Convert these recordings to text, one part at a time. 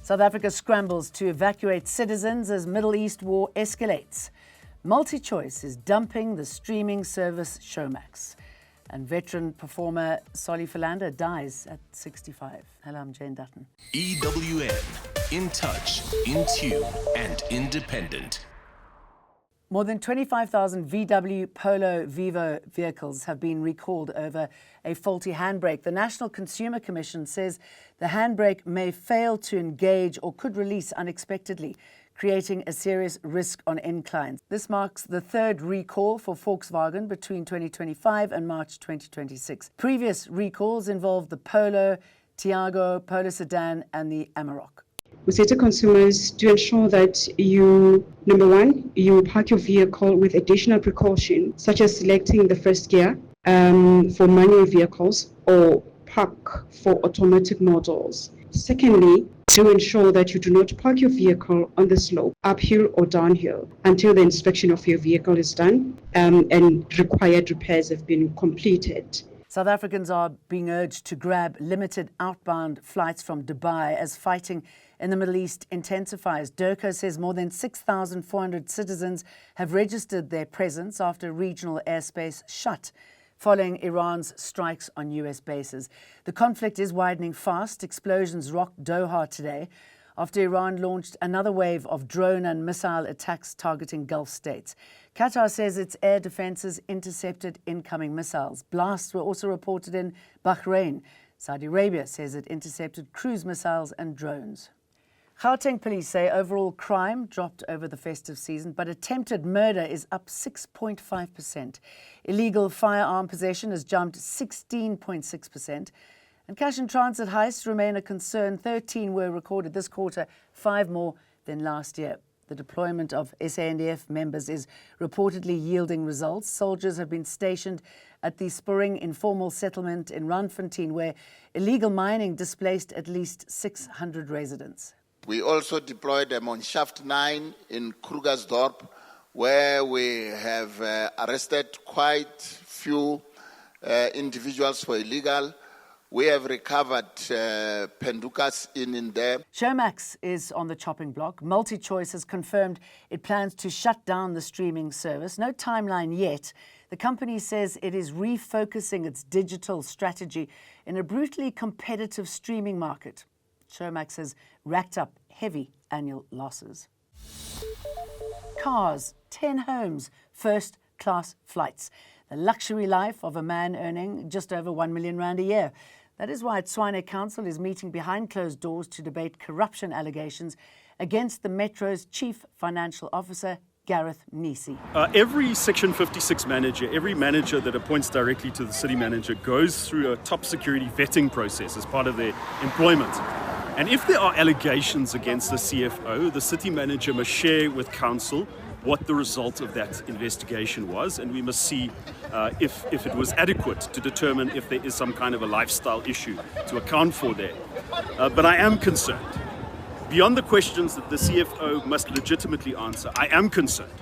South Africa scrambles to evacuate citizens as Middle East war escalates. MultiChoice is dumping the streaming service Showmax. And veteran performer Soli Philander dies at 65. Hello, I'm Jane Dutton. EWN, in touch, in tune, and independent. More than 25,000 VW Polo Vivo vehicles have been recalled over a faulty handbrake. The National Consumer Commission says the handbrake may fail to engage or could release unexpectedly, creating a serious risk on inclines. This marks the third recall for Volkswagen between 2025 and March 2026. Previous recalls involved the Polo, Tiago, Polo Sedan and the Amarok. We say to consumers to ensure that you, number one, you park your vehicle with additional precaution, such as selecting the first gear for manual vehicles or park for automatic models. Secondly, to ensure that you do not park your vehicle on the slope, uphill or downhill, until the inspection of your vehicle is done and required repairs have been completed. South Africans are being urged to grab limited outbound flights from Dubai as fighting in the Middle East intensifies. DIRCO says more than 6,400 citizens have registered their presence after regional airspace shut following Iran's strikes on US bases. The conflict is widening fast. Explosions rocked Doha today after Iran launched another wave of drone and missile attacks targeting Gulf states. Qatar says its air defenses intercepted incoming missiles. Blasts were also reported in Bahrain. Saudi Arabia says it intercepted cruise missiles and drones. Gauteng police say overall crime dropped over the festive season, but attempted murder is up 6.5%. Illegal firearm possession has jumped 16.6%. And cash and transit heists remain a concern. 13 were recorded this quarter, 5 more than last year. The deployment of SANDF members is reportedly yielding results. Soldiers have been stationed at the Sporing informal settlement in Randfontein, where illegal mining displaced at least 600 residents. We also deployed them on Shaft 9 in Krugersdorp, where we have arrested quite few individuals for illegal. We have recovered pendukas in there. Showmax is on the chopping block. MultiChoice has confirmed it plans to shut down the streaming service. No timeline yet. The company says it is refocusing its digital strategy in a brutally competitive streaming market. Showmax has racked up heavy annual losses. Cars, 10 homes, first-class flights. The luxury life of a man earning just over 1 million rand a year. That is why Tshwane Council is meeting behind closed doors to debate corruption allegations against the Metro's chief financial officer, Gareth Mnisi. Every Section 56 manager, every manager that appoints directly to the city manager goes through a top security vetting process as part of their employment. And if there are allegations against the CFO, the city manager must share with council what the result of that investigation was, and we must see if it was adequate to determine if there is some kind of a lifestyle issue to account for there. But I am concerned. Beyond the questions that the CFO must legitimately answer, I am concerned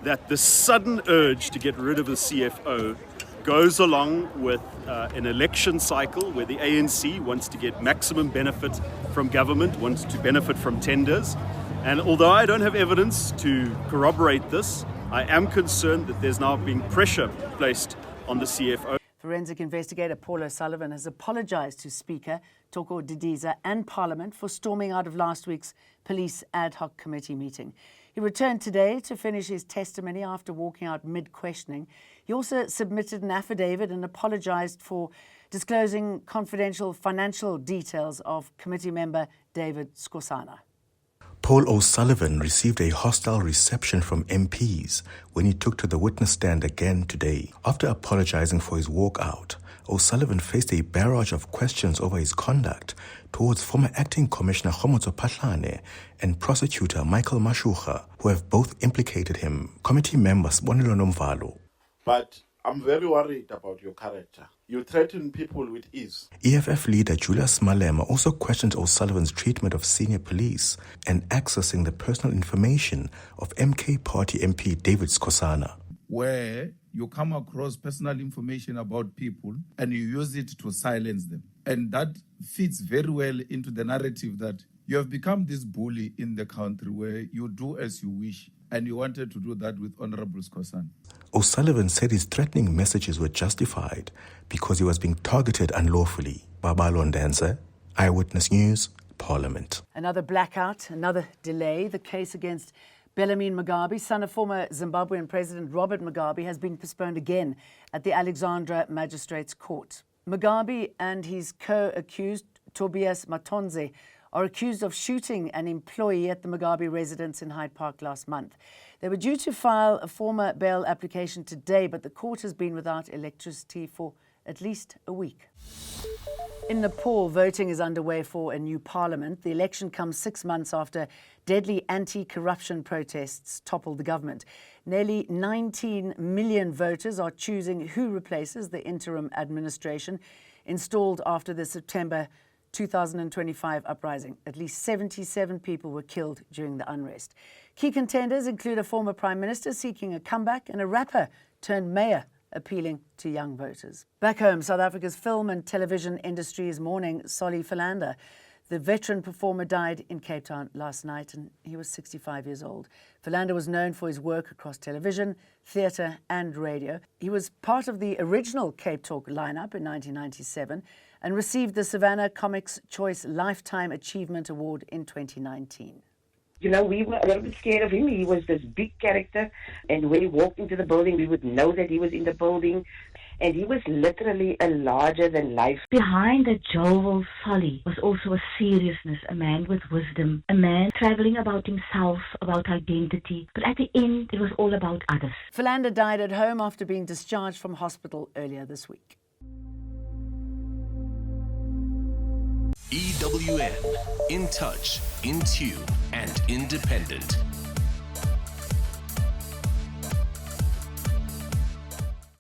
that the sudden urge to get rid of the CFO goes along with an election cycle where the ANC wants to get maximum benefit from government, wants to benefit from tenders. And although I don't have evidence to corroborate this, I am concerned that there's now being pressure placed on the CFO. Forensic investigator Polo has apologised to Speaker Toko Didiza and Parliament for storming out of last week's police ad hoc committee meeting. He returned today to finish his testimony after walking out mid-questioning. He also submitted an affidavit and apologised for disclosing confidential financial details of committee member David Skosana. Paul O'Sullivan received a hostile reception from MPs when he took to the witness stand again today. After apologizing for his walkout, O'Sullivan faced a barrage of questions over his conduct towards former Acting Commissioner Khomotso Phahlane and prosecutor Michael Mashuga, who have both implicated him. Committee member Sibonelo Nomvalo. But I'm very worried about your character. You threaten people with ease. EFF leader Julius Malema also questioned O'Sullivan's treatment of senior police and accessing the personal information of MK Party MP David Skosana. Where you come across personal information about people and you use it to silence them. And that fits very well into the narrative that You have become this bully in the country where you do as you wish, and you wanted to do that with Honorable Scosan. O'Sullivan said his threatening messages were justified because he was being targeted unlawfully. Babalo Ndanze, Eyewitness News, Parliament. Another blackout, another delay. The case against Bellarmine Mugabe, son of former Zimbabwean President Robert Mugabe, has been postponed again at the Alexandra Magistrates Court. Mugabe and his co-accused, Tobias Matonze, are accused of shooting an employee at the Mugabe residence in Hyde Park last month. They were due to file a former bail application today, but the court has been without electricity for at least a week. In Nepal, voting is underway for a new parliament. The election comes 6 months after deadly anti-corruption protests toppled the government. Nearly 19 million voters are choosing who replaces the interim administration installed after the September 2025 uprising. At least 77 people were killed during the unrest. Key contenders include a former prime minister seeking a comeback and a rapper turned mayor appealing to young voters. Back home, South Africa's film and television industry is mourning Soli Philander. The veteran performer died in Cape Town last night and he was 65 years old. Philander was known for his work across television, theatre and radio. He was part of the original Cape Talk lineup in 1997 and received the Savannah Comics Choice Lifetime Achievement Award in 2019. You know, we were a little bit scared of him. He was this big character, and when he walked into the building, we would know that he was in the building. And he was literally a larger-than-life. Behind the jovial Soli was also a seriousness, a man with wisdom, a man traveling about himself, about identity. But at the end, it was all about others. Philander died at home after being discharged from hospital earlier this week. EWN, in touch, in tune, and independent.